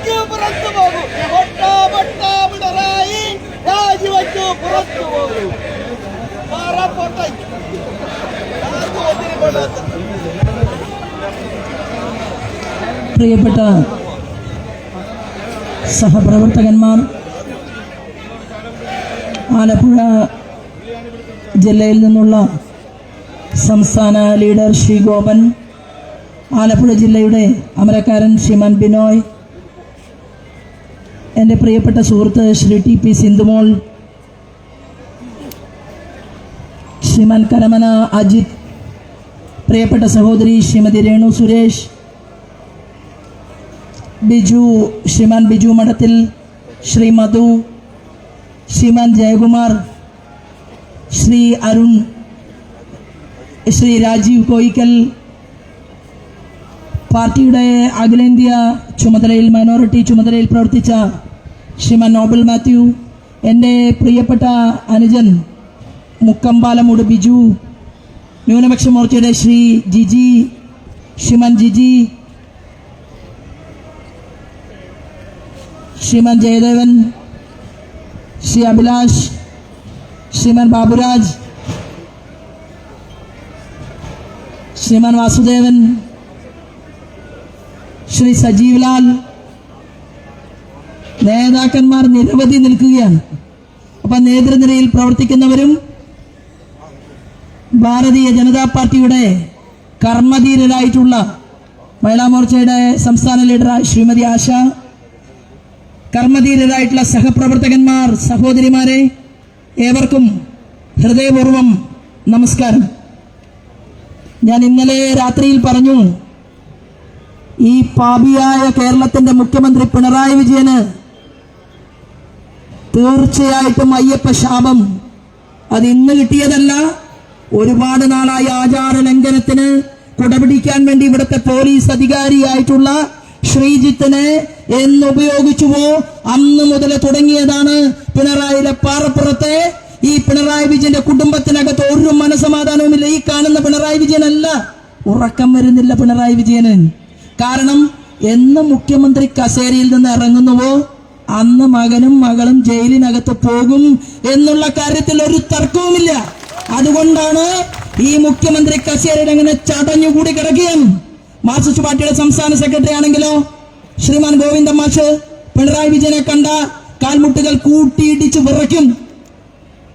രാജിവെക്കൂ, പുറത്തു പോകൂ. പിണറായി രാജിവെക്കൂ, പുറത്തു പോകൂ. പ്രിയപ്പെട്ട സഹപ്രവർത്തകന്മാർ, ആലപ്പുഴ ജില്ലയിൽ നിന്നുള്ള സംസ്ഥാന ലീഡർ ശ്രീ ഗോപൻ, ആലപ്പുഴ ജില്ലയുടെ അമരക്കാരൻ ശ്രീമാൻ ബിനോയ്, എൻ്റെ പ്രിയപ്പെട്ട സുഹൃത്ത് ശ്രീ ടി പി സിന്ധുമോൾ, ശ്രീമാൻ കരമന അജിത്, പ്രിയപ്പെട്ട സഹോദരി ശ്രീമതി രേണു സുരേഷ്, ശ്രീമാൻ ബിജു മഠത്തിൽ, ശ്രീ മധു, ശ്രീമാൻ ജയകുമാർ, ശ്രീ അരുൺ, ശ്രീ രാജീവ് കോയിക്കൽ, പാർട്ടിയുടെ അഖിലേന്ത്യാ ചുമതലയിൽ മൈനോറിറ്റി ചുമതലയിൽ പ്രവർത്തിച്ച ശ്രീമാൻ നോബൽ മാത്യു, എൻ്റെ പ്രിയപ്പെട്ട അനുജൻ മുക്കമ്പാലമൂട് ബിജു, ന്യൂനപക്ഷ മോർച്ചയുടെ ശ്രീ ജിജി, ശ്രീമാൻ ജിജി, ശ്രീമാൻ ജയദേവൻ, ശ്രീ അഭിലാഷ്, ശ്രീമാൻ ബാബുരാജ്, ശ്രീമാൻ വാസുദേവൻ, ശ്രീ സജീവ് ലാൽ, നേതാക്കന്മാർ നിരവധി നിൽക്കുകയാണ്. അപ്പം നേതൃനിരയിൽ പ്രവർത്തിക്കുന്നവരും ഭാരതീയ ജനതാ പാർട്ടിയുടെ കർമ്മധീരരായിട്ടുള്ള മഹിളാ മോർച്ചയുടെ സംസ്ഥാന ലീഡർ ശ്രീമതി ആശ, കർമ്മധീരരായിട്ടുള്ള സഹപ്രവർത്തകന്മാർ, സഹോദരിമാരെ, ഏവർക്കും ഹൃദയപൂർവ്വം നമസ്കാരം. ഞാൻ ഇന്നലെ രാത്രിയിൽ പറഞ്ഞു, ഈ പാപിയായ കേരളത്തിന്റെ മുഖ്യമന്ത്രി പിണറായി വിജയന് തീർച്ചയായിട്ടും അയ്യപ്പ ശാപം. അത് ഇന്ന് കിട്ടിയതല്ല, ഒരുപാട് നാളായി ആചാര ലംഘനത്തിന് കുടപിടിക്കാൻ വേണ്ടി ഇവിടുത്തെ പോലീസ് അധികാരിയായിട്ടുള്ള ശ്രീജിത്തിനെ എന്ന് ഉപയോഗിച്ചുവോ അന്ന് മുതൽ തുടങ്ങിയതാണ് പിണറായിയുടെ പാറപ്പുറത്തെ ഈ പിണറായി വിജയന്റെ കുടുംബത്തിനകത്ത് ഒരു മനസമാധാനവുമില്ല. ഈ കാണുന്ന പിണറായി വിജയനല്ല, ഉറക്കം വരുന്നില്ല പിണറായി വിജയന്. കാരണം എന്ന് മുഖ്യമന്ത്രി കസേരയിൽ നിന്ന് ഇറങ്ങുന്നുവോ അന്ന് മകനും മകളും ജയിലിനകത്ത് പോകും എന്നുള്ള കാര്യത്തിൽ ഒരു തർക്കവുമില്ല. അതുകൊണ്ടാണ് ഈ മുഖ്യമന്ത്രി കസേരയിൽ അങ്ങനെ ചടഞ്ഞുകൂടി കിടക്കുകയും. മാർക്സിസ്റ്റ് പാർട്ടിയുടെ സംസ്ഥാന സെക്രട്ടറി ആണെങ്കിലോ ശ്രീമാൻ ഗോവിന്ദ മാഷ് പിണറായി വിജയനെ കണ്ട കാൽമുട്ടുകൾ കൂട്ടിയിടിച്ച് വിറയ്ക്കും.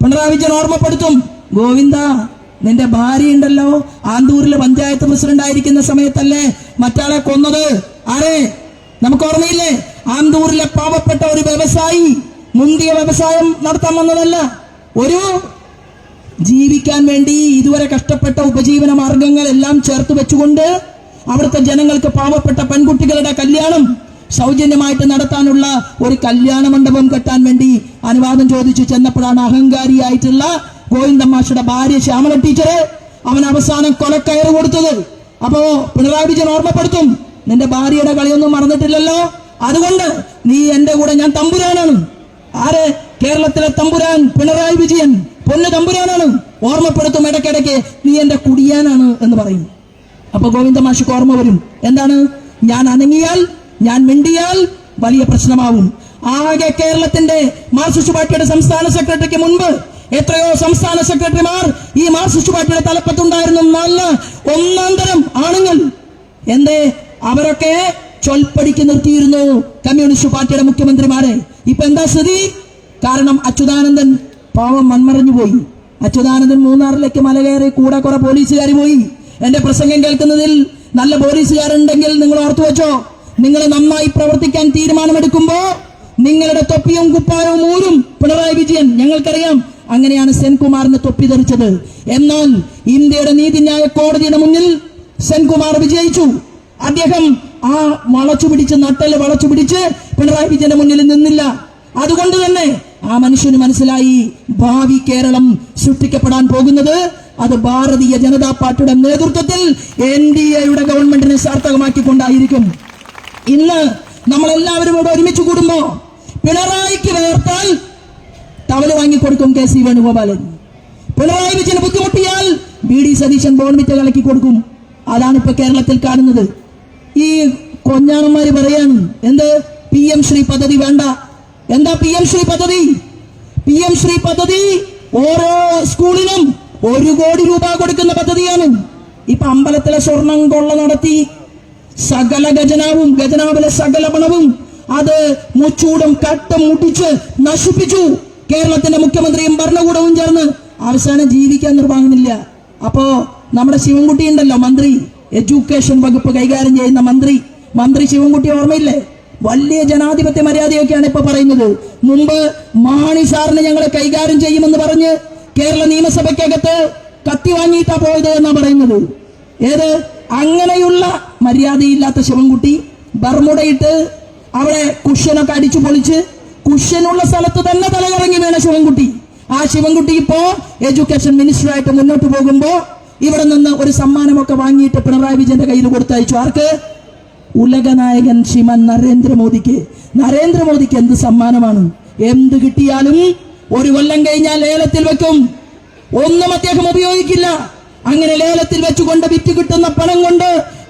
പിണറായി വിജയൻ ഓർമ്മപ്പെടുത്തും, ഗോവിന്ദ നിന്റെ ഭാര്യ ഉണ്ടല്ലോ, ആന്തൂരിലെ പഞ്ചായത്ത് പ്രസിഡന്റ് ആയിരിക്കുന്ന സമയത്തല്ലേ മറ്റാളെ കൊന്നത്? ആരെ നമുക്ക് ഓർമ്മയില്ലേ? ആന്തൂരിലെ പാവപ്പെട്ട ഒരു വ്യവസായി, മുന്തിയ വ്യവസായം നടത്താൻ വന്നതല്ല, ഒരു ജീവിക്കാൻ വേണ്ടി ഇതുവരെ കഷ്ടപ്പെട്ട ഉപജീവന മാർഗങ്ങളെല്ലാം ചേർത്ത് വെച്ചുകൊണ്ട് അവിടുത്തെ ജനങ്ങൾക്ക്, പാവപ്പെട്ട പെൺകുട്ടികളുടെ കല്യാണം സൗജന്യമായിട്ട് നടത്താനുള്ള ഒരു കല്യാണ മണ്ഡപം കെട്ടാൻ വേണ്ടി അനുവാദം ചോദിച്ചു ചെന്നപ്പോഴാണ് അഹങ്കാരിയായിട്ടുള്ള ഗോവിന്ദമാഷയുടെ ഭാര്യ ശ്യാമല ടീച്ചറെ അവൻ അവസാനം കൊലക്കയറ് കൊടുത്തത്. അപ്പോ പിണറായി വിജയൻ ഓർമ്മപ്പെടുത്തും, നിന്റെ ഭാര്യയുടെ കളിയൊന്നും മറന്നിട്ടില്ലല്ലോ, അതുകൊണ്ട് നീ എന്റെ കൂടെ, ഞാൻ തമ്പുരാനാണ്. ആരെ? കേരളത്തിലെ തമ്പുരാൻ പിണറായി വിജയൻ പൊന്നു തമ്പുരാനാണ്. ഓർമ്മപ്പെടുത്തും ഇടയ്ക്കിടയ്ക്ക്, നീ എന്റെ കുടിയാനാണ് എന്ന് പറയും. അപ്പൊ ഗോവിന്ദമാഷിക്ക് ഓർമ്മ വരും, എന്താണ്? ഞാൻ അനങ്ങിയാൽ, ഞാൻ മിണ്ടിയാൽ വലിയ പ്രശ്നമാവും. ആകെ കേരളത്തിന്റെ മാർക്സിസ്റ്റ് പാർട്ടിയുടെ സംസ്ഥാന സെക്രട്ടറിക്ക് മുൻപ് എത്രയോ സംസ്ഥാന സെക്രട്ടറിമാർ ഈ മാർക്സിസ്റ്റ് പാർട്ടിയുടെ തലപ്പത്തുണ്ടായിരുന്നു, നല്ല ഒന്നാം തരം ആണുങ്ങൾ. എന്തേ? അവരൊക്കെ ചൊൽപ്പടിക്ക് നിർത്തിയിരുന്നു കമ്മ്യൂണിസ്റ്റ് പാർട്ടിയുടെ മുഖ്യമന്ത്രിമാരെ. ഇപ്പൊ എന്താ സ്ഥിതി? കാരണം അച്യുതാനന്ദൻ പാവം മൺമറഞ്ഞു പോയി. അച്യുതാനന്ദൻ മൂന്നാറിലേക്ക് മല കയറി, കൂടെ കുറെ പോലീസുകാർ പോയി. എന്റെ പ്രസംഗം കേൾക്കുന്നതിൽ നല്ല പോലീസുകാരുണ്ടെങ്കിൽ നിങ്ങൾ ഓർത്തു വെച്ചോ, നിങ്ങൾ നന്നായി പ്രവർത്തിക്കാൻ തീരുമാനമെടുക്കുമ്പോ നിങ്ങളുടെ തൊപ്പിയും കുപ്പായവും ഊരും പിണറായി വിജയൻ. ഞങ്ങൾക്കറിയാം, അങ്ങനെയാണ് സെൻകുമാറിന് തൊപ്പി ധരിച്ചത്. എന്നാൽ ഇന്ത്യയുടെ നീതിന്യായ കോടതിയുടെ മുന്നിൽ സെൻകുമാർ വിജയിച്ചു. അദ്ദേഹം ആ വളച്ചുപിടിച്ച്, നട്ടല് വളച്ചുപിടിച്ച് പിണറായി വിജയന്റെ മുന്നിൽ നിന്നില്ല. അതുകൊണ്ട് തന്നെ ആ മനുഷ്യന് മനസ്സിലായി, ഭാവി കേരളം സൃഷ്ടിക്കപ്പെടാൻ പോകുന്നത് അത് ഭാരതീയ ജനതാ പാർട്ടിയുടെ നേതൃത്വത്തിൽ NDAയുടെ ഗവൺമെന്റിനെ സാർത്ഥകമാക്കിക്കൊണ്ടായിരിക്കും. ഇന്ന് നമ്മളെല്ലാവരും ഇവിടെ ഒരുമിച്ച് കൂടുമ്പോ പിണറായിക്ക് വേർത്താൽ ടവല് വാങ്ങിക്കൊടുക്കും KC വേണുഗോപാലൻ. പിണറായി വിജയന് ബുദ്ധിമുട്ടിയാൽ BD സതീശൻ ബോൺവിറ്റ കലക്കി കൊടുക്കും. അതാണ് ഇപ്പൊ കേരളത്തിൽ കാണുന്നത്. ഈ കൊഞ്ഞാണന്മാര് പറയാണ്, എന്ത് PM ശ്രീ പദ്ധതി വേണ്ട. എന്താ PM ശ്രീ പദ്ധതി? PM ശ്രീ പദ്ധതി ഓരോ സ്കൂളിനും 1 കോടി രൂപ കൊടുക്കുന്ന പദ്ധതിയാണ്. ഇപ്പൊ അമ്പലത്തിലെ സ്വർണം കൊള്ള നടത്തി സകല ഖജനാവിലെ സകല പണവും അത് മുച്ചൂടും കട്ടും മുട്ടിച്ച് നശിപ്പിച്ചു കേരളത്തിന്റെ മുഖ്യമന്ത്രിയും ഭരണകൂടവും ചേർന്ന്. അവസാനം ജീവിക്കാൻ നിർവാഹമില്ല. അപ്പോ നമ്മുടെ ശിവൻകുട്ടി ഉണ്ടല്ലോ, മന്ത്രി, എഡ്യൂക്കേഷൻ വകുപ്പ് കൈകാര്യം ചെയ്യുന്ന മന്ത്രി ശിവൻകുട്ടി ഓർമ്മയില്ലേ? വലിയ ജനാധിപത്യ മര്യാദയൊക്കെയാണ് ഇപ്പൊ പറയുന്നത്. മുമ്പ് മാണി സാറിന് ഞങ്ങളെ കൈകാര്യം ചെയ്യുമെന്ന് പറഞ്ഞ് കേരള നിയമസഭയ്ക്കകത്ത് കത്തി വാങ്ങിയിട്ടാ പോയത് എന്നാ പറയുന്നത്. ഏത് അങ്ങനെയുള്ള മര്യാദയില്ലാത്ത ശിവൻകുട്ടി ബർമുടയിട്ട് അവിടെ കുഷ്യനൊക്കെ അടിച്ചു പൊളിച്ച് കുഷ്യനുള്ള സ്ഥലത്ത് തന്നെ തലകറങ്ങി വീണ ശിവൻകുട്ടി. ആ ശിവൻകുട്ടി ഇപ്പോ എഡ്യൂക്കേഷൻ മിനിസ്റ്ററായിട്ട് മുന്നോട്ട് പോകുമ്പോ ഇവിടെ നിന്ന് ഒരു സമ്മാനമൊക്കെ വാങ്ങിയിട്ട് പിണറായി വിജയന്റെ കയ്യിൽ കൊടുത്തയച്ചു. ആർക്ക്? ഉലകനായകൻ ശ്രീമാൻ നരേന്ദ്രമോദിക്ക്. നരേന്ദ്രമോദിക്ക് എന്ത് സമ്മാനമാണ്? എന്ത് കിട്ടിയാലും 1 കൊല്ലം കഴിഞ്ഞാൽ ലേലത്തിൽ വെക്കും. ഒന്നും അദ്ദേഹം ഉപയോഗിക്കില്ല. അങ്ങനെ ലേലത്തിൽ വെച്ചുകൊണ്ട് വിറ്റ് കിട്ടുന്ന പണം കൊണ്ട്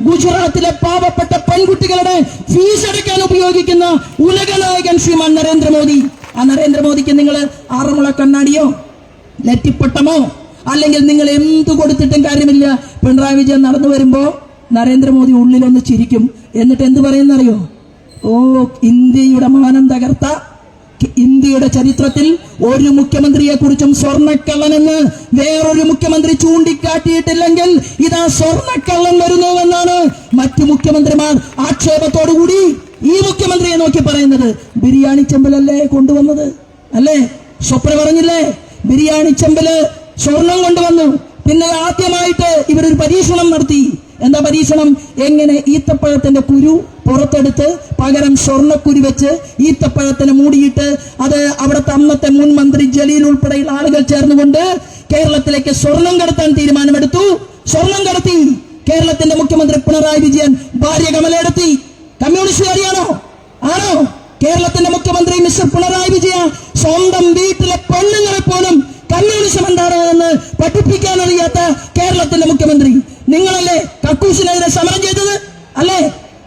ഗുജറാത്തിലെ പാവപ്പെട്ട പെൺകുട്ടികളുടെ ഫീസ് അടയ്ക്കാൻ ഉപയോഗിക്കുന്ന ഉലകനായകൻ ശ്രീമാൻ നരേന്ദ്രമോദി. ആ നരേന്ദ്രമോദിക്ക് നിങ്ങൾ 6 മുള കണ്ണാടിയോ നെറ്റിപ്പട്ടമോ അല്ലെങ്കിൽ നിങ്ങൾ എന്തു കൊടുത്തിട്ടും കാര്യമില്ല. പിണറായി വിജയൻ നടന്നു വരുമ്പോ നരേന്ദ്രമോദി ഉള്ളിലൊന്ന് ചിരിക്കും. എന്നിട്ട് എന്ത് പറയുന്നറിയോ? ഓ, ഇന്ത്യയുടെ മാനം തകർത്ത, ഇന്ത്യയുടെ ചരിത്രത്തിൽ ഒരു മുഖ്യമന്ത്രിയെ കുറിച്ചും സ്വർണ്ണക്കള്ളനെന്ന് വേറൊരു മുഖ്യമന്ത്രി ചൂണ്ടിക്കാട്ടിയിട്ടില്ലെങ്കിൽ ഇതാ സ്വർണ്ണക്കള്ളൻ വരുന്നുവെന്നാണ് മറ്റു മുഖ്യമന്ത്രിമാർ ആക്ഷേപത്തോടുകൂടി ഈ മുഖ്യമന്ത്രിയെ നോക്കി പറയുന്നത്. ബിരിയാണി ചെമ്പലല്ലേ കൊണ്ടുവന്നത്? അല്ലേ? സ്വപ്ന പറഞ്ഞില്ലേ ബിരിയാണി ചെമ്പല് സ്വർണം കൊണ്ടുവന്നു. പിന്നെ ആദ്യമായിട്ട് ഇവരൊരു പരീക്ഷണം നടത്തി. എന്താ പരീക്ഷണം? എങ്ങനെ ഈത്തപ്പഴത്തിന്റെ കുരു പുറത്തെടുത്ത് പകരം സ്വർണ്ണക്കുരു വെച്ച് ഈത്തപ്പഴത്തിന് മൂടിയിട്ട് അത് അവിടുത്തെ അന്നത്തെ മുൻ മന്ത്രി ജലീൽ ഉൾപ്പെടെയുള്ള ആളുകൾ ചേർന്നുകൊണ്ട് കേരളത്തിലേക്ക് സ്വർണം കടത്താൻ തീരുമാനമെടുത്തു. സ്വർണം കടത്തി. കേരളത്തിന്റെ മുഖ്യമന്ത്രി പിണറായി വിജയൻ ഭാര്യ കമലയെടുത്തി. കമ്മ്യൂണിസ്റ്റുകാരിയാണോ? ആണോ? കേരളത്തിന്റെ മുഖ്യമന്ത്രി മിസ്റ്റർ പിണറായി വിജയൻ സ്വന്തം വീട്ടിലെ പെണ്ണുങ്ങളെ പോലും കമ്മ്യൂണിസം എന്താണോ എന്ന് പഠിപ്പിക്കാൻ അറിയാത്ത കേരളത്തിന്റെ മുഖ്യമന്ത്രി. നിങ്ങളല്ലേ കക്കൂസിനെതിരെ സമരം ചെയ്തത്? അല്ലേ?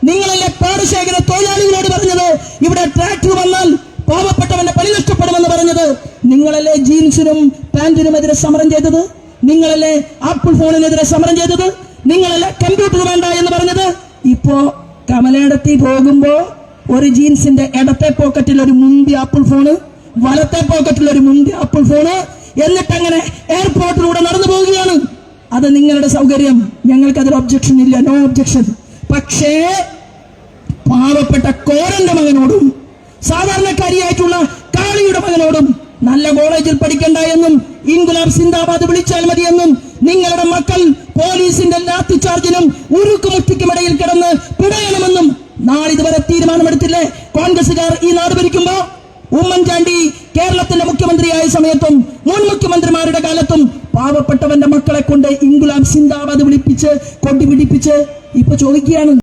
നിങ്ങളല്ലേ പാടശേഖര തൊഴിലാളികളോട് പറഞ്ഞത് ഇവിടെ ട്രാക്ടർ വന്നാൽ പാവപ്പെട്ടവന്റെ പണി നഷ്ടപ്പെടുമെന്ന് പറഞ്ഞത്? നിങ്ങളല്ലേ ജീൻസിനും പാന്റിനുമെതിരെ സമരം ചെയ്തത്? നിങ്ങളല്ലേ ആപ്പിൾ ഫോണിനെതിരെ സമരം ചെയ്തത്? നിങ്ങളല്ലേ കമ്പ്യൂട്ടർ വേണ്ട എന്ന് പറഞ്ഞത്? ഇപ്പോ കമലയിടത്തി പോകുമ്പോ ഒരു ജീൻസിന്റെ ഇടത്തെ പോക്കറ്റിൽ ഒരു മുന്തി ആപ്പിൾ ഫോണ്, വലത്തെ പോക്കറ്റിൽ ഒരു മുന്തി ആപ്പിൾ ഫോണ്, എന്നിട്ട് അങ്ങനെ എയർപോർട്ടിലൂടെ നടന്നു പോവുകയാണ്. അത് നിങ്ങളുടെ സൗകര്യം, ഞങ്ങൾക്കതിൽ ഒബ്ജക്ഷൻ ഇല്ല, നോ ഒബ്ജക്ഷൻ. പക്ഷേ പാവപ്പെട്ട കോരന്റെ മകനോടും സാധാരണക്കാരിയായിട്ടുള്ള കാളിയുടെ മകനോടും നല്ല കോളേജിൽ പഠിക്കണ്ട എന്നും ഇൻകുലാബ് സിന്ദാബാദ് വിളിച്ചാൽ മതിയെന്നും നിങ്ങളുടെ മക്കൾ പോലീസിന്റെ ലാത്തി ചാർജിനും ഉരുക്കുമുട്ടിക്കുമിടയിൽ കിടന്ന് പിടയണമെന്നും നാളിതുവരെ തീരുമാനമെടുത്തില്ലേ കോൺഗ്രസുകാർ ഈ നാട് ഭരിക്കുമ്പോ? ഉമ്മൻചാണ്ടി കേരളത്തിന്റെ മുഖ്യമന്ത്രിയായ സമയത്തും മുൻ മുഖ്യമന്ത്രിമാരുടെ കാലത്തും പാവപ്പെട്ടവന്റെ മക്കളെ കൊണ്ട് ഇൻകുലാബ് സിന്ദാബാദ് വിളിപ്പിച്ച് കൊടി പിടിപ്പിച്ച് ഇപ്പൊ ചോദിക്കുകയാണ്,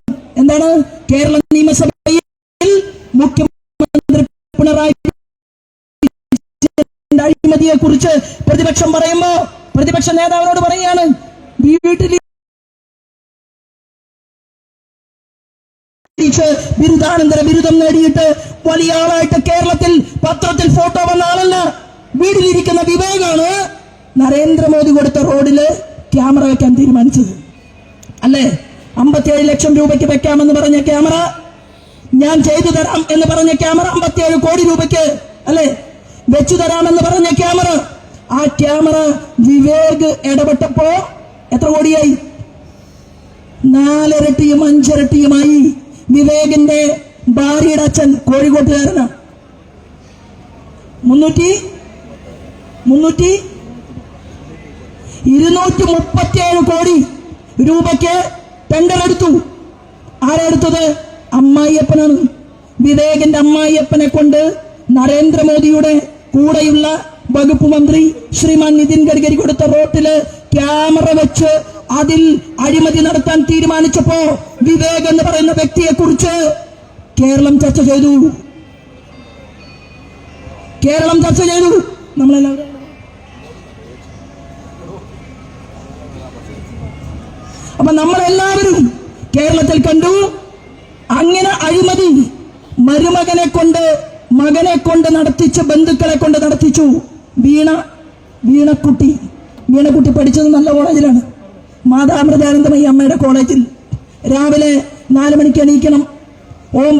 എന്താണ് കേരള നിയമസഭയിൽ മുഖ്യമന്ത്രി പിണറായി അഴിമതിയെ കുറിച്ച് പ്രതിപക്ഷം പറയുമ്പോ പ്രതിപക്ഷ നേതാവിനോട് പറയുകയാണ്, വീട്ടിൽ ബിരുദാനന്തര ബിരുദം നേടിയിട്ട് വലിയ ആളായിട്ട് കേരളത്തിൽ പത്രത്തിൽ ഫോട്ടോ വന്ന ആളല്ല. വീട്ടിലിരിക്കുന്ന വിവേകാണ് നരേന്ദ്രമോദി കൊടുത്ത റോഡില് ക്യാമറ വെക്കാൻ തീരുമാനിച്ചത്. അല്ലേ? 57 ലക്ഷം രൂപയ്ക്ക് വെക്കാമെന്ന് പറഞ്ഞ ക്യാമറ, ഞാൻ ചെയ്തു തരാം എന്ന് പറഞ്ഞ ക്യാമറ 57 കോടി രൂപയ്ക്ക് അല്ലേ വെച്ചു തരാമെന്ന് പറഞ്ഞ ക്യാമറ. ആ ക്യാമറ വിവേക് ഇടപെട്ടപ്പോ എത്ര കോടിയായി? 4 ഇരട്ടിയും 5 ഇരട്ടിയുമായി. വിവേകിന്റെ ഭാര്യയുടെ അച്ഛൻ കോഴിക്കോട്ടുകാരനാ. 237 കോടി രൂപയ്ക്ക് ടെൻഡർ എടുത്തു. ആരെടുത്തത്? അമ്മായിയപ്പനാണ്. വിവേകിന്റെ അമ്മായിയപ്പനെ കൊണ്ട് നരേന്ദ്രമോദിയുടെ കൂടെയുള്ള വകുപ്പ് മന്ത്രി ശ്രീമാൻ നിതിൻ ഗഡ്കരി കൊടുത്ത റോട്ടില് ക്യാമറ വെച്ച് അതിൽ അഴിമതി നടത്താൻ തീരുമാനിച്ചപ്പോ വിവേക് എന്ന് പറയുന്ന വ്യക്തിയെ കുറിച്ച് കേരളം ചർച്ച ചെയ്തു. നമ്മളെല്ലാവരും അപ്പൊ നമ്മളെല്ലാവരും കേരളത്തിൽ കണ്ടു. അങ്ങനെ അഴിമതി മരുമകനെ കൊണ്ട്, മകനെ കൊണ്ട് നടത്തിച്ച്, ബന്ധുക്കളെ കൊണ്ട് നടത്തിച്ചു. വീണക്കുട്ടി പഠിച്ചത് നല്ല കോളേജിലാണ്, മാതാമൃതാനന്ദമയി അമ്മയുടെ കോളേജിൽ. രാവിലെ 4 മണിക്ക് എണീക്കണം. ഓം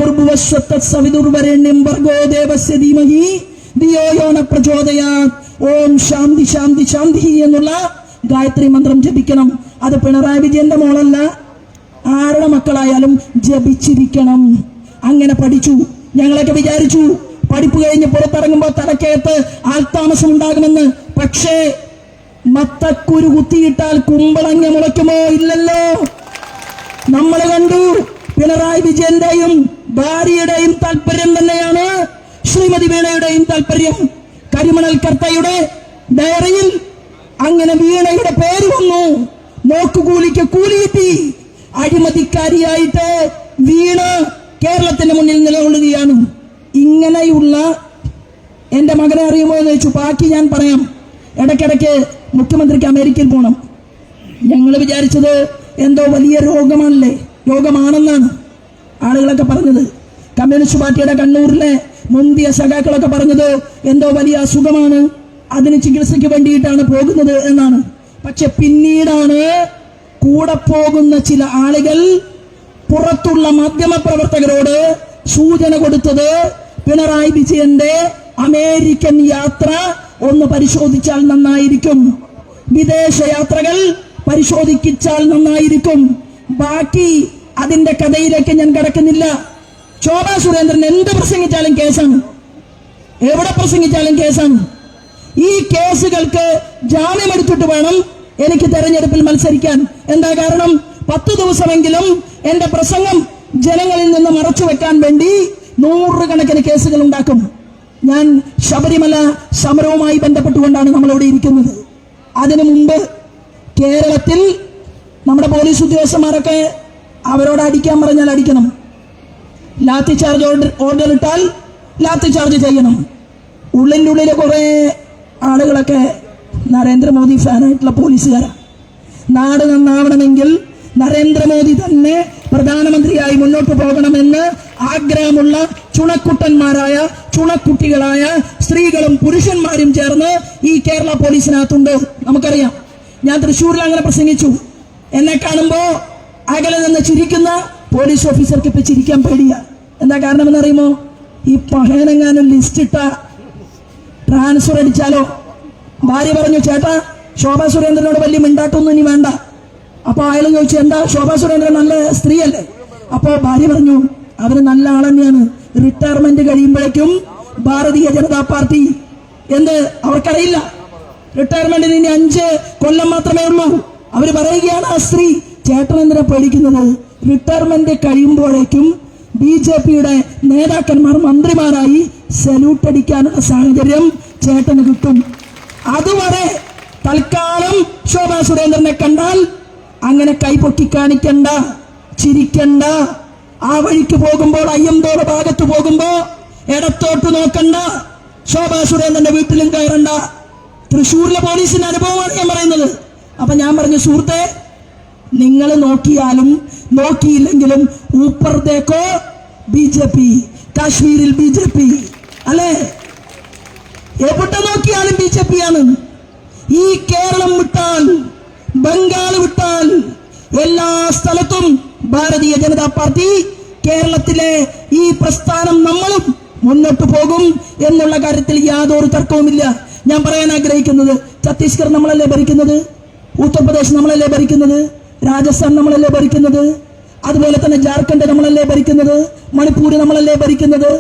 സവിതുർവരേണ്യം ഭർഗോ ദേവസ്യ ധീമഹി ധിയോ യോ ന പ്രചോദയാത് ഓം ശാന്തി ശാന്തി ശാന്തി എന്നുള്ള ഗായത്രി മന്ത്രം ജപിക്കണം. അത് പിണറായി വിജയന്റെ മോളല്ല, ആരുടെ മക്കളായാലും ജപിച്ചിരിക്കണം. അങ്ങനെ പഠിച്ചു. ഞങ്ങളൊക്കെ വിചാരിച്ചു പഠിപ്പ് കഴിഞ്ഞ് പുറത്തിറങ്ങുമ്പോൾ തലക്കകത്ത് ആൾത്താമസം ഉണ്ടാകുമെന്ന്. പക്ഷേ മത്തക്കുരു കുത്തിയിട്ടാൽ കുമ്പളങ്ങ മുളയ്ക്കുമോ? ഇല്ലല്ലോ. നമ്മൾ കണ്ടു പിണറായി വിജയന്റെയും ഭാര്യയുടെയും താല്പര്യം തന്നെയാണ് ശ്രീമതി വീണയുടെയും താല്പര്യം. കരിമണൽ കർത്തയുടെ ഡയറിയിൽ അങ്ങനെ വീണയുടെ പേര് വന്നു. നോക്കുകൂലിക്ക് കൂലി കിട്ടി. അഴിമതിക്കാരിയായിട്ട് വീണ കേരളത്തിന്റെ മുന്നിൽ നിലകൊള്ളുകയാണ്. ഇങ്ങനെയുള്ള എന്റെ മകനെ അറിയുമോ എന്ന് ചോദിച്ചു. ബാക്കി ഞാൻ പറയാം. ഇടയ്ക്കിടയ്ക്ക് മുഖ്യമന്ത്രിക്ക് അമേരിക്കയിൽ പോകണം. ഞങ്ങൾ വിചാരിച്ചത് എന്തോ വലിയ രോഗമാണെന്നാണ് ആളുകളൊക്കെ പറഞ്ഞത്. കമ്മ്യൂണിസ്റ്റ് പാർട്ടിയുടെ കണ്ണൂരിലെ മുന്തിയ സഖാക്കളൊക്കെ പറഞ്ഞത് എന്തോ വലിയ അസുഖമാണ്, അതിന് ചികിത്സയ്ക്ക് വേണ്ടിയിട്ടാണ് പോകുന്നത് എന്നാണ്. പക്ഷെ പിന്നീടാണ് കൂടെ പോകുന്ന ചില ആളുകൾ പുറത്തുള്ള മാധ്യമ പ്രവർത്തകരോട് സൂചന കൊടുത്തത് പിണറായി വിജയന്റെ അമേരിക്കൻ യാത്ര ഒന്ന് പരിശോധിച്ചാൽ നന്നായിരിക്കും, വിദേശ യാത്രകൾ പരിശോധിച്ചാൽ നന്നായിരിക്കും. ബാക്കി അതിന്റെ കഥയിലേക്ക് ഞാൻ കടക്കുന്നില്ല. ശോഭാ സുരേന്ദ്രൻ എന്ത് പ്രസംഗിച്ചാലും കേസാണ്, എവിടെ പ്രസംഗിച്ചാലും കേസാണ്. ഈ കേസുകൾക്ക് ജാമ്യമെടുത്തിട്ട് വേണം എനിക്ക് തെരഞ്ഞെടുപ്പിൽ മത്സരിക്കാൻ. എന്താ കാരണം? 10 ദിവസമെങ്കിലും എന്റെ പ്രസംഗം ജനങ്ങളിൽ നിന്ന് മറച്ചു വെക്കാൻ വേണ്ടി 100 കണക്കിന് കേസുകൾ ഉണ്ടാക്കും. ഞാൻ ശബരിമല സമരവുമായി ബന്ധപ്പെട്ടുകൊണ്ടാണ് നമ്മളിവിടെ ഇരിക്കുന്നത്. അതിനു മുമ്പ് കേരളത്തിൽ നമ്മുടെ പോലീസ് ഉദ്യോഗസ്ഥന്മാരൊക്കെ അവരോട് അടിക്കാൻ പറഞ്ഞാൽ അടിക്കണം, ലാത്തി ചാർജ് ഓർഡർ ഇട്ടാൽ ലാത്തി ചാർജ് ചെയ്യണം. ഉള്ളിൻ്റെ കുറെ ആളുകളൊക്കെ നരേന്ദ്രമോദി ഫാനായിട്ടുള്ള പോലീസുകാരാണ്. നാട് നന്നാവണമെങ്കിൽ നരേന്ദ്രമോദി തന്നെ പ്രധാനമന്ത്രിയായി മുന്നോട്ട് പോകണമെന്ന് ആഗ്രഹമുള്ള ചുണക്കുട്ടന്മാരായ ചുണക്കുട്ടികളായ സ്ത്രീകളും പുരുഷന്മാരും ചേർന്ന് ഈ കേരള പോലീസിനകത്തുണ്ട്. നമുക്കറിയാം. ഞാൻ തൃശ്ശൂരിൽ അങ്ങനെ പ്രസംഗിച്ചു. എന്നെ കാണുമ്പോ അകലെ നിന്ന് ചിരിക്കുന്ന പോലീസ് ഓഫീസർക്ക് ഇപ്പൊ ചിരിക്കാൻ പേടിയ. എന്താ കാരണം എന്നറിയുമോ? ഈ പഹേനെങ്ങാനും ലിസ്റ്റ് ഇട്ട ട്രാൻസ്ഫർ അടിച്ചാലോ. ഭാര്യ പറഞ്ഞു, ചേട്ടാ ശോഭാ സുരേന്ദ്രനോട് വലിയ മിണ്ടാട്ടൊന്നും ഇനി വേണ്ട. അപ്പൊ അയാൾ ചോദിച്ചു, എന്താ ശോഭാ സുരേന്ദ്രൻ നല്ല സ്ത്രീയല്ലേ? അപ്പോ ഭാര്യ പറഞ്ഞു, അവര് നല്ല ആൾ തന്നെയാണ്. റിട്ടയർമെന്റ് കഴിയുമ്പോഴേക്കും ഭാരതീയ ജനതാ പാർട്ടി എന്ത് അവർക്കറിയില്ല, റിട്ടയർമെന്റിന് ഇനി 5 കൊല്ലം മാത്രമേ ഉള്ളൂ. അവര് പറയുകയാണ്, ആ സ്ത്രീ ചേട്ടൻ എന്തിനാ പേടിക്കുന്നത്? റിട്ടയർമെന്റ് കഴിയുമ്പോഴേക്കും BJPയുടെ നേതാക്കന്മാർ മന്ത്രിമാരായി സല്യൂട്ട് അടിക്കാനുള്ള സാഹചര്യം ചേട്ടന് കിട്ടും. അതുവരെ തൽക്കാലം ശോഭാ സുരേന്ദ്രനെ കണ്ടാൽ അങ്ങനെ കൈപൊക്കി കാണിക്കണ്ട, ചിരിക്കണ്ട. ആ വഴിക്ക് പോകുമ്പോൾ, അയ്യന്തോട് ഭാഗത്ത് പോകുമ്പോ ഇടത്തോട്ട് നോക്കണ്ട. ശോഭാ സുരേന്ദ്രന്റെ വീട്ടിലും കയറണ്ട. തൃശ്ശൂരിലെ പോലീസിന്റെ അനുഭവമാണ് ഞാൻ പറയുന്നത്. അപ്പൊ ഞാൻ പറഞ്ഞു, സുഹൃത്തെ, നിങ്ങൾ നോക്കിയാലും നോക്കിയില്ലെങ്കിലും ഊപ്പർ ദേക്കോ BJP, കാശ്മീരിൽ BJP അല്ലേ? എവിടെ നോക്കിയാലും BJP ആണ്. ഈ കേരളം വിട്ടാൽ, ബംഗാൾ വിട്ടാൽ എല്ലാ സ്ഥലത്തും ഭാരതീയ ജനതാ പാർട്ടി. കേരളത്തിലെ ഈ പ്രസ്ഥാനം നമ്മളും മുന്നോട്ട് പോകും എന്നുള്ള കാര്യത്തിൽ യാതൊരു തർക്കവുമില്ല. ഞാൻ പറയാൻ ആഗ്രഹിക്കുന്നത്, ഛത്തീസ്ഗഡ് നമ്മളല്ലേ ഭരിക്കുന്നത്, ഉത്തർപ്രദേശ് നമ്മളല്ലേ ഭരിക്കുന്നത്, രാജസ്ഥാൻ നമ്മളല്ലേ ഭരിക്കുന്നത്, അതുപോലെ തന്നെ ജാർഖണ്ഡ് നമ്മളല്ലേ ഭരിക്കുന്നത്, മണിപ്പൂർ നമ്മളല്ലേ ഭരിക്കുന്നത്,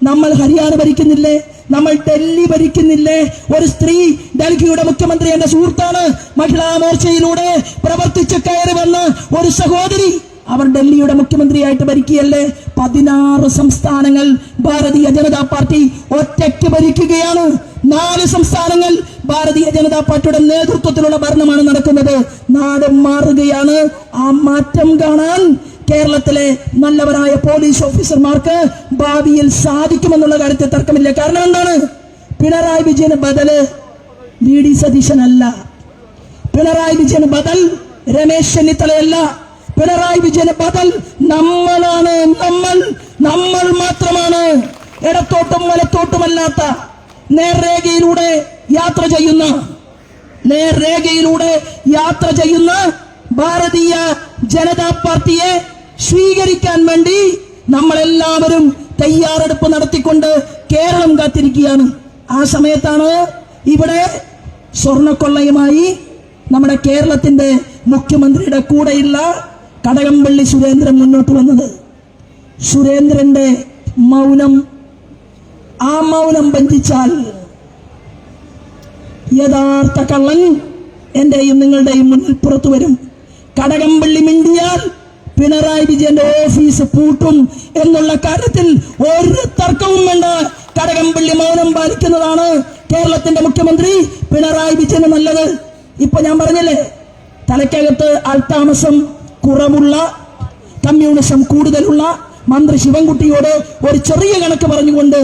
നമ്മൾ ഹരിയാന ഭരിക്കുന്നില്ലേ, നമ്മൾ ഡൽഹി ഭരിക്കുന്നില്ലേ? ഒരു സ്ത്രീ ഡൽഹിയുടെ മുഖ്യമന്ത്രി എന്റെ സുഹൃത്താണ്. മഹിളാ മോർച്ചയിലൂടെ പ്രവർത്തിച്ച് കയറി വന്ന ഒരു സഹോദരി, അവർ ഡൽഹിയുടെ മുഖ്യമന്ത്രിയായിട്ട് ഭരിക്കുകയല്ലേ? 16 സംസ്ഥാനങ്ങൾ ഭാരതീയ ജനതാ പാർട്ടി ഒറ്റയ്ക്ക് ഭരിക്കുകയാണ്. 4 സംസ്ഥാനങ്ങൾ ഭാരതീയ ജനതാ പാർട്ടിയുടെ നേതൃത്വത്തിലുള്ള ഭരണമാണ് നടക്കുന്നത്. നാട് മാറുകയാണ്. ആ മാറ്റം കാണാൻ കേരളത്തിലെ നല്ലവരായ പോലീസ് ഓഫീസർമാർക്ക് ഭാവിയിൽ സാധിക്കുമെന്നുള്ള കാര്യത്തിൽ തർക്കമില്ല. കാരണം എന്താണ്? പിണറായി വിജയന് ബദല് VD സതീശനല്ല, പിണറായി വിജയന് ബദൽ രമേശ് ചെന്നിത്തലയല്ല, പിണറായി വിജയന് ബദൽ നമ്മളാണ്. നമ്മൾ മാത്രമാണ്. ഇടത്തോട്ടും വലത്തോട്ടുമല്ലാത്ത നേർരേഖയിലൂടെ യാത്ര ചെയ്യുന്ന ഭാരതീയ ജനതാ പാർട്ടിയെ സ്വീകരിക്കാൻ വേണ്ടി നമ്മളെല്ലാവരും തയ്യാറെടുപ്പ് നടത്തിക്കൊണ്ട് കേരളം കാത്തിരിക്കുകയാണ്. ആ സമയത്താണ് ഇവിടെ സ്വർണക്കൊള്ളയുമായി നമ്മുടെ കേരളത്തിന്റെ മുഖ്യമന്ത്രിയുടെ കൂടെയുള്ള കടകംപള്ളി സുരേന്ദ്രൻ മുന്നോട്ട് വന്നത്. സുരേന്ദ്രന്റെ മൗനം, ആ മൗനം ബന്ധിച്ചാൽ യഥാർത്ഥ കള്ളൻ എന്റെയും നിങ്ങളുടെയും മുന്നിൽ പുറത്തു വരും. കടകംപള്ളി മിണ്ടിയാൽ പിണറായി വിജയന്റെ ഓഫീസ് പൂട്ടും എന്നുള്ള കാര്യത്തിൽ ഒരു തർക്കവും വേണ്ട. കടകംപള്ളി മൗനം പാലിക്കുന്നതാണ് കേരളത്തിന്റെ മുഖ്യമന്ത്രി പിണറായി വിജയന് നല്ലത്. ഇപ്പൊ ഞാൻ പറഞ്ഞില്ലേ, തലയ്ക്കകത്ത് ആൾതാമസം കുറവുള്ള, കമ്മ്യൂണിസം കൂടുതലുള്ള മന്ത്രി ശിവൻകുട്ടിയോട് ഒരു ചെറിയ കണക്ക് പറഞ്ഞുകൊണ്ട്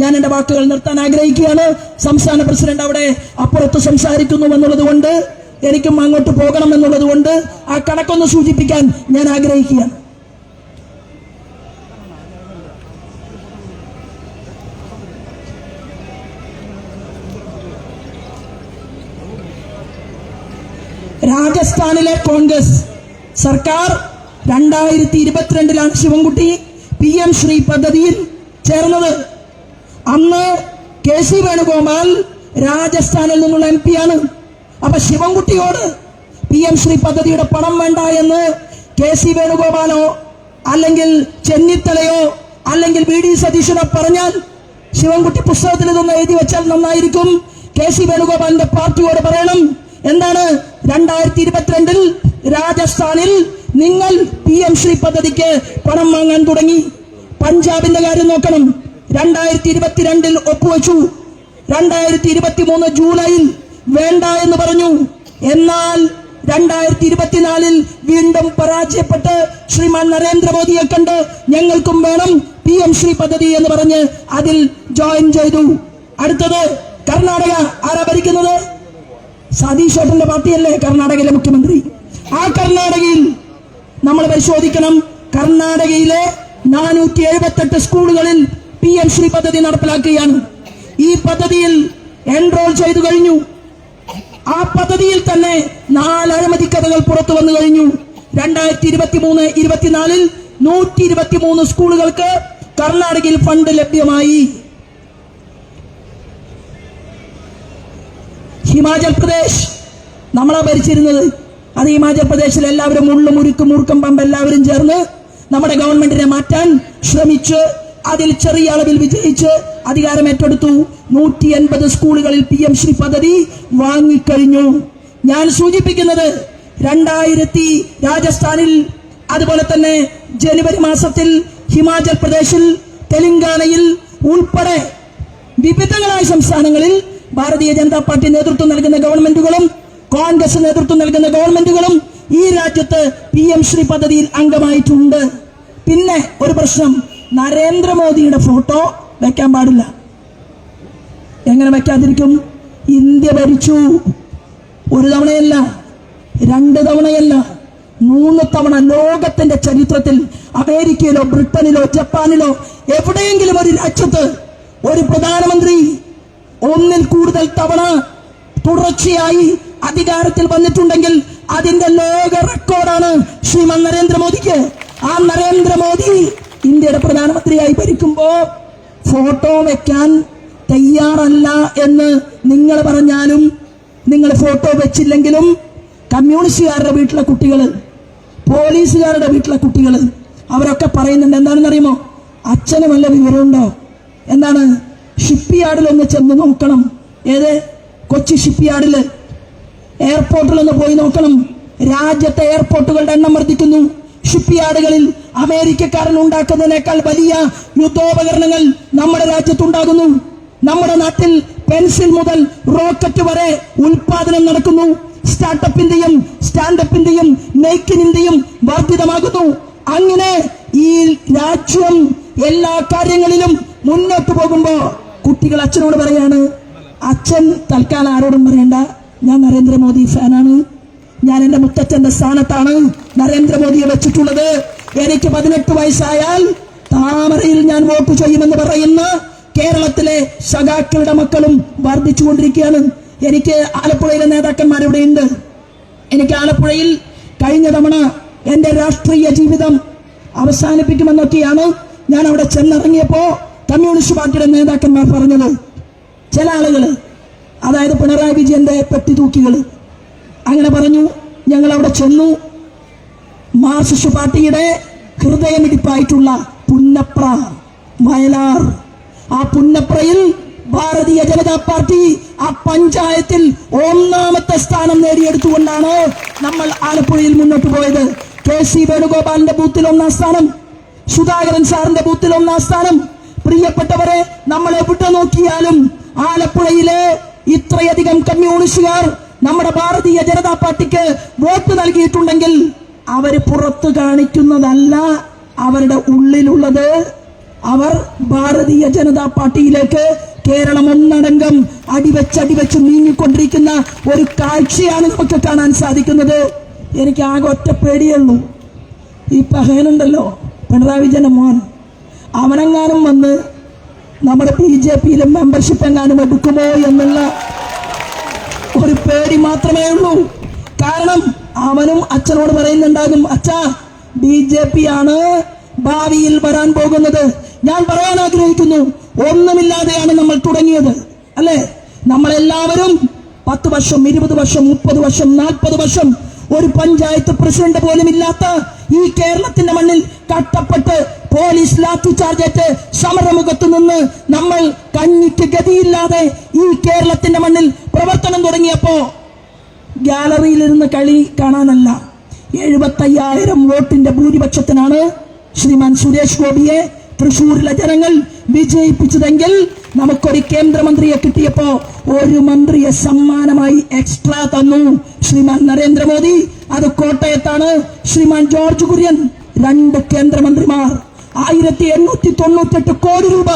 ഞാൻ എന്റെ വാക്കുകൾ നിർത്താൻ ആഗ്രഹിക്കുകയാണ്. സംസ്ഥാന പ്രസിഡന്റ് അവിടെ അപ്പുറത്ത് സംസാരിക്കുന്നു എന്നുള്ളത് കൊണ്ട് എനിക്കും അങ്ങോട്ട് പോകണം എന്നുള്ളത് കൊണ്ട് ആ കണക്കൊന്ന് സൂചിപ്പിക്കാൻ ഞാൻ ആഗ്രഹിക്കുകയാണ്. രാജസ്ഥാനിലെ കോൺഗ്രസ് സർക്കാർ 2022 ശിവൻകുട്ടി PM ശ്രീ പദ്ധതിയിൽ ചേർന്നത്. അന്ന് KC വേണുഗോപാൽ രാജസ്ഥാനിൽ നിന്നുള്ള MP ആണ്. അപ്പൊ ശിവൻകുട്ടിയോട് PM ശ്രീ പദ്ധതിയുടെ പണം വേണ്ട എന്ന് KC വേണുഗോപാലോ അല്ലെങ്കിൽ ചെന്നിത്തലയോ അല്ലെങ്കിൽ VD സതീശനോ പറഞ്ഞാൽ ശിവൻകുട്ടി പുസ്തകത്തിൽ ഇതൊന്ന് എഴുതി വെച്ചാൽ നന്നായിരിക്കും. KC വേണുഗോപാലിന്റെ പാർട്ടിയോട് പറയണം, എന്താണ് 2022 രാജസ്ഥാനിൽ നിങ്ങൾ PM ശ്രീ പദ്ധതിക്ക് പണം വാങ്ങാൻ തുടങ്ങി. പഞ്ചാബിന്റെ കാര്യം നോക്കണം. 2022 ഒപ്പുവെച്ചു. 2023 ജൂലൈയിൽ വേണ്ട എന്ന് പറഞ്ഞു. എന്നാൽ 2024 വീണ്ടും പരാജയപ്പെട്ട് ശ്രീമാൻ നരേന്ദ്രമോദിയെ കണ്ട് ഞങ്ങൾക്കും വേണം PM ശ്രീ പദ്ധതി എന്ന് പറഞ്ഞ് അതിൽ ജോയിൻ ചെയ്തു. അടുത്തത് കർണാടക. ആരാ ഭരിക്കുന്നത്? സതീഷ് ഏട്ടന്റെ പാർട്ടിയല്ലേ കർണാടകയിലെ മുഖ്യമന്ത്രി. ആ കർണാടകയിൽ നമ്മൾ പരിശോധിക്കണം. കർണാടകയിലെ 478 സ്കൂളുകളിൽ PM ശ്രീ പദ്ധതി നടപ്പിലാക്കുകയാണ്. ഈ പദ്ധതിയിൽ എൻറോൾ ചെയ്തു കഴിഞ്ഞു. ആ പദ്ധതിയിൽ തന്നെ 4 അഴിമതി കഥകൾ പുറത്തു വന്നു കഴിഞ്ഞു. 2023-24 123 സ്കൂളുകൾക്ക് കർണാടകയിൽ ഫണ്ട് ലഭ്യമായി. ഹിമാചൽ പ്രദേശ് നമ്മളാ ഭരിച്ചിരുന്നത്. അത് ഹിമാചൽ പ്രദേശിൽ എല്ലാവരും മൂർക്കം പമ്പ് എല്ലാവരും ചേർന്ന് നമ്മുടെ ഗവൺമെന്റിനെ മാറ്റാൻ ശ്രമിച്ച് അതിൽ ചെറിയ അളവിൽ വിജയിച്ച് അധികാരം ഏറ്റെടുത്തു. 180 സ്കൂളുകളിൽ PM ശ്രീ പദ്ധതി വാങ്ങിക്കഴിഞ്ഞു. ഞാൻ സൂചിപ്പിക്കുന്നത് 2000 രാജസ്ഥാനിൽ, അതുപോലെ തന്നെ ജനുവരി മാസത്തിൽ ഹിമാചൽ പ്രദേശിൽ, തെലങ്കാനയിൽ ഉൾപ്പെടെ വിവിധങ്ങളായ സംസ്ഥാനങ്ങളിൽ ഭാരതീയ ജനതാ പാർട്ടി നേതൃത്വം നൽകുന്ന ഗവൺമെന്റുകളും കോൺഗ്രസ് നേതൃത്വം നൽകുന്ന ഗവൺമെന്റുകളും ഈ രാജ്യത്ത് PM ശ്രീ പദ്ധതിയിൽ അംഗമായിട്ടുണ്ട്. പിന്നെ ഒരു പ്രശ്നം, നരേന്ദ്രമോദിയുടെ ഫോട്ടോ വെക്കാൻ പാടില്ല. എങ്ങനെ വെക്കാതിരിക്കും? ഇന്ത്യ ഭരിച്ചു. ഒരു തവണയല്ല, 2 തവണയല്ല, 3 തവണ. ലോകത്തിന്റെ ചരിത്രത്തിൽ അമേരിക്കയിലോ ബ്രിട്ടനിലോ ജപ്പാനിലോ എവിടെയെങ്കിലും ഒരു രാജ്യത്ത് ഒരു പ്രധാനമന്ത്രി 1-ൽ കൂടുതൽ തവണ തുടർച്ചയായി അധികാരത്തിൽ വന്നിട്ടുണ്ടെങ്കിൽ അതിന്റെ ലോക റെക്കോർഡാണ് ശ്രീമാൻ നരേന്ദ്രമോദിക്ക്. ആ നരേന്ദ്രമോദി ഇന്ത്യയുടെ പ്രധാനമന്ത്രിയായി ഭരിക്കുമ്പോ ഫോട്ടോ വെക്കാൻ തയ്യാറല്ല എന്ന് നിങ്ങൾ പറഞ്ഞാലും, നിങ്ങൾ ഫോട്ടോ വെച്ചില്ലെങ്കിലും കമ്മ്യൂണിസ്റ്റുകാരുടെ വീട്ടിലെ കുട്ടികൾ, പോലീസുകാരുടെ വീട്ടിലെ കുട്ടികൾ അവരൊക്കെ പറയുന്നുണ്ട്. എന്താണെന്നറിയുമോ? അച്ഛന് വല്ല വിവരമുണ്ടോ? എന്താണ്? ഷിപ്പ്യാർഡിലൊന്ന് ചെന്ന് നോക്കണം. ഏത്? കൊച്ചി ഷിപ്പ്യാർഡില്, എയർപോർട്ടിലൊന്ന് പോയി നോക്കണം. രാജ്യത്തെ എയർപോർട്ടുകളുടെ എണ്ണം വർദ്ധിക്കുന്നു. ഷിപ്പ്യാർഡുകളിൽ അമേരിക്കക്കാരൻ ഉണ്ടാക്കുന്നതിനേക്കാൾ വലിയ യുദ്ധോപകരണങ്ങൾ നമ്മുടെ രാജ്യത്തുണ്ടാകുന്നു. നമ്മുടെ നാട്ടിൽ പെൻസിൽ മുതൽ റോക്കറ്റ് വരെ ഉൽപാദനം നടക്കുന്നു. സ്റ്റാർട്ടപ്പിന്റെയും സ്റ്റാൻഡപ്പിന്റെയും മേക്ക് ഇൻ ഇന്ത്യയും വർദ്ധിതമാകുന്നു. അങ്ങനെ ഈ രാജ്യം എല്ലാ കാര്യങ്ങളിലും മുന്നോട്ട് പോകുമ്പോ കുട്ടികൾ അച്ഛനോട് പറയാണ്, അച്ഛൻ തൽക്കാലം ആരോടും പറയണ്ട, ഞാൻ നരേന്ദ്രമോദി ഫാനാണ്, ഞാൻ എന്റെ മുത്തച്ഛന്റെ സ്ഥാനത്താണ് നരേന്ദ്രമോദിയെ വെച്ചിട്ടുള്ളത്, എനിക്ക് 18 വയസ്സായാൽ താമരയിൽ ഞാൻ വോട്ട് ചെയ്യുമെന്ന് പറയുന്ന കേരളത്തിലെ സഖാക്കളുടെ മക്കളും വർദ്ധിച്ചുകൊണ്ടിരിക്കുകയാണ്. എനിക്ക് ആലപ്പുഴയിലെ നേതാക്കന്മാരിവിടെ ഉണ്ട്. എനിക്ക് ആലപ്പുഴയിൽ കഴിഞ്ഞ തവണ എന്റെ രാഷ്ട്രീയ ജീവിതം അവസാനിപ്പിക്കുമെന്നൊക്കെയാണ് ഞാൻ അവിടെ ചെന്നിറങ്ങിയപ്പോ കമ്മ്യൂണിസ്റ്റ് പാർട്ടിയുടെ നേതാക്കന്മാർ പറഞ്ഞത്. ചില ആളുകൾ, അതായത് പിണറായി വിജയന്റെ പെട്ടിതൂക്കികൾ അങ്ങനെ പറഞ്ഞു. ഞങ്ങൾ അവിടെ ചെന്നു. മാർക്സിസ്റ്റ് പാർട്ടിയുടെ ഹൃദയമിടിപ്പായിട്ടുള്ള പുന്നപ്ര, വയലാർ, ആ പുന്നപ്രയിൽ ഭാരതീയ ജനതാ പാർട്ടി ആ പഞ്ചായത്തിൽ 1ാമത്തെ സ്ഥാനം നേടിയെടുത്തുകൊണ്ടാണ് നമ്മൾ ആലപ്പുഴയിൽ മുന്നോട്ട് പോയത്. KC വേണുഗോപാലിന്റെ ബൂത്തിൽ 1ാം സ്ഥാനം, സുധാകരൻ സാറിന്റെ ബൂത്തിൽ 1ാം സ്ഥാനം. പ്രിയപ്പെട്ടവരെ, നമ്മൾ എവിടെ നോക്കിയാലും ആലപ്പുഴയിലെ ഇത്രയധികം കമ്മ്യൂണിസ്റ്റുകാർ നമ്മുടെ ഭാരതീയ ജനതാ പാർട്ടിക്ക് വോട്ട് നൽകിയിട്ടുണ്ടെങ്കിൽ അവര് പുറത്തു കാണിക്കുന്നതല്ല അവരുടെ ഉള്ളിലുള്ളത്. അവർ ഭാരതീയ ജനതാ പാർട്ടിയിലേക്ക് കേരളം ഒന്നടങ്കം അടിവെച്ച് നീങ്ങിക്കൊണ്ടിരിക്കുന്ന ഒരു കാഴ്ചയാണ് നമുക്ക് കാണാൻ സാധിക്കുന്നത്. എനിക്ക് ആകെ ഒറ്റ പേടിയുള്ളൂ, ഈ പഹയനുണ്ടല്ലോ, പിണറായി വിജയന്റെ മോൻ, അവനെങ്ങാനും വന്ന് നമ്മുടെ BJPയിലെ മെമ്പർഷിപ്പ് എങ്ങാനും എടുക്കുമോ എന്നുള്ള ഒരു പേടി മാത്രമേ ഉള്ളൂ. കാരണം അവനും അച്ഛനോട് പറയുന്നുണ്ടാകും, അച്ഛാ BJP ആണ് ഭാവിയിൽ വരാൻ പോകുന്നത്. ഞാൻ പറയാൻ ആഗ്രഹിക്കുന്നു, ഒന്നുമില്ലാതെയാണ് നമ്മൾ തുടങ്ങിയത്, അല്ലെ? നമ്മളെല്ലാവരും 10 വർഷം, 20 വർഷം, 30 വർഷം, 40 വർഷം ഒരു പഞ്ചായത്ത് പ്രസിഡന്റ് പോലും ഇല്ലാത്ത ഈ കേരളത്തിന്റെ മണ്ണിൽ കട്ടപ്പെട്ട് പോലീസ് ലാത്തി ചാർജേറ്റ് സമരമുഖത്ത് നിന്ന് നമ്മൾ കഞ്ഞിക്ക് ഗതിയില്ലാതെ ഈ കേരളത്തിന്റെ മണ്ണിൽ പ്രവർത്തനം തുടങ്ങിയപ്പോ ഗാലറിയിലിരുന്ന് കളി കാണാനല്ല, 75,000 വോട്ടിന്റെ ഭൂരിപക്ഷത്തിനാണ് ശ്രീമാൻ സുരേഷ് ഗോപിയെ തൃശൂരിലെ ജനങ്ങൾ വിജയിപ്പിച്ചതെങ്കിൽ നമുക്കൊരു കേന്ദ്രമന്ത്രിയെ കിട്ടിയപ്പോ ഒരു മന്ത്രിയെ സമ്മാനമായി എക്സ്ട്രാ തന്നു ശ്രീമാൻ നരേന്ദ്രമോദി. അത് കോട്ടയത്താണ്. ശ്രീമാൻ ജോർജ് കുര്യൻ 2 കേന്ദ്രമന്ത്രിമാർ, 1898 കോടി രൂപ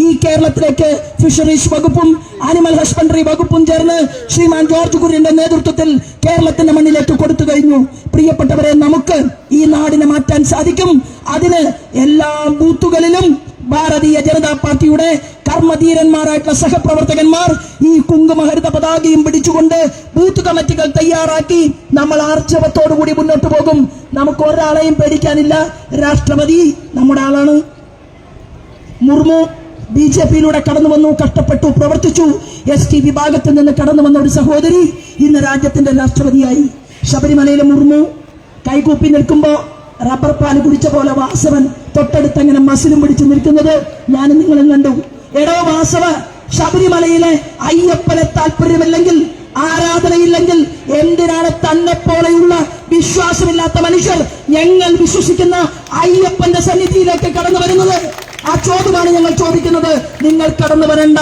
ഈ കേരളത്തിലേക്ക് ഫിഷറീസ് വകുപ്പും ആനിമൽ ഹസ്ബൻഡറി വകുപ്പും ചേർന്ന് ശ്രീമാൻ ജോർജ് കുര്യന്റെ നേതൃത്വത്തിൽ കേരളത്തിന്റെ മണ്ണിലേക്ക് കൊടുത്തു കഴിഞ്ഞു. പ്രിയപ്പെട്ടവരെ, നമുക്ക് ഈ നാടിനെ മാറ്റാൻ സാധിക്കും. അതിന് എല്ലാ ബൂത്തുകളിലും ഭാരതീയ ജനതാ പാർട്ടിയുടെ കർമ്മധീരന്മാരായിട്ടുള്ള സഹപ്രവർത്തകന്മാർ ഈ കുങ്കുമഹരിത പതാകയും പിടിച്ചുകൊണ്ട് ബൂത്ത് കമ്മിറ്റികൾ തയ്യാറാക്കി നമ്മൾ ആർജവത്തോടുകൂടി മുന്നോട്ട് പോകും. നമുക്ക് ഒരാളെയും പേടിക്കാനില്ല. രാഷ്ട്രപതി നമ്മുടെ ആളാണ്. മുർമു BJPയിലൂടെ കടന്നു വന്നു, കഷ്ടപ്പെട്ടു, പ്രവർത്തിച്ചു. ST വിഭാഗത്തിൽ നിന്ന് കടന്നു വന്ന ഒരു സഹോദരി ഇന്ന് രാജ്യത്തിന്റെ രാഷ്ട്രപതിയായി. ശബരിമലയിലെ മുർമു കൈകൂപ്പി നിൽക്കുമ്പോ റബ്ബർ പാല് കുടിച്ച പോലെ വാസവൻ തൊട്ടടുത്ത് അങ്ങനെ മസിലും പിടിച്ചു നിൽക്കുന്നത് ഞാനും നിങ്ങളും കണ്ടു. എടോ വാസവ, ശബരിമലയിലെ അയ്യപ്പനെ താല്പര്യമില്ലെങ്കിൽ, ആരാധനയില്ലെങ്കിൽ എന്തിനാണ് തന്നെ പോലെയുള്ള വിശ്വാസമില്ലാത്ത മനുഷ്യർ ഞങ്ങൾ വിശ്വസിക്കുന്ന അയ്യപ്പന്റെ സന്നിധിയിലേക്ക് കടന്നു വരുന്നത്? ആ ചോദ്യമാണ് ഞങ്ങൾ ചോദിക്കുന്നത്. നിങ്ങൾ കടന്നു വരണ്ട.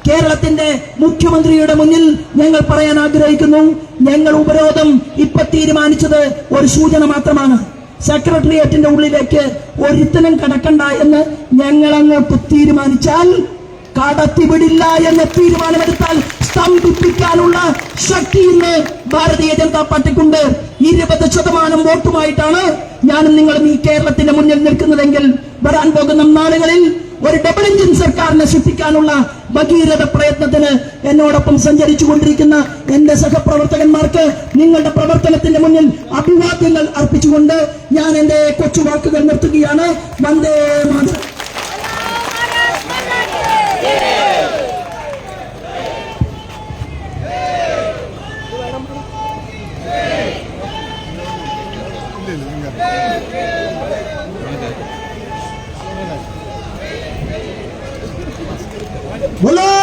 കേരളത്തിന്റെ മുഖ്യമന്ത്രിയുടെ മുന്നിൽ ഞങ്ങൾ പറയാൻ ആഗ്രഹിക്കുന്നു, ഞങ്ങൾ ഉപരോധം ഇപ്പൊ തീരുമാനിച്ചത് ഒരു സൂചന മാത്രമാണ്. സെക്രട്ടേറിയറ്റിന്റെ ഉള്ളിലേക്ക് ഒരുത്തനും കടക്കണ്ട എന്ന് ഞങ്ങൾ അങ്ങോട്ട് തീരുമാനിച്ചാൽ, കടത്തിവിടില്ല എന്ന തീരുമാനമെടുത്താൽ സ്തംഭിപ്പിക്കാനുള്ള ശക്തി ഇന്ന് ഭാരതീയ ജനതാ പാർട്ടിക്കുണ്ട്. 20% വോട്ടുമായിട്ടാണ് ഞാനും നിങ്ങളും ഈ കേരളത്തിന്റെ മുന്നിൽ നിൽക്കുന്നതെങ്കിൽ വരാൻ പോകുന്ന നാളുകളിൽ ഒരു ഡബിൾ എഞ്ചിൻ സർക്കാരിനെ സൃഷ്ടിക്കാനുള്ള ഭഗീരഥ പ്രയത്നത്തിന് എന്നോടൊപ്പം സഞ്ചരിച്ചു കൊണ്ടിരിക്കുന്ന എന്റെ സഹപ്രവർത്തകന്മാർക്ക് നിങ്ങളുടെ പ്രവർത്തനത്തിന്റെ മുന്നിൽ അഭിവാദ്യങ്ങൾ അർപ്പിച്ചുകൊണ്ട് ഞാൻ എന്റെ കൊച്ചുവാക്കുകൾ നിർത്തുകയാണ്. വന്ദേ മാതരം. बोलो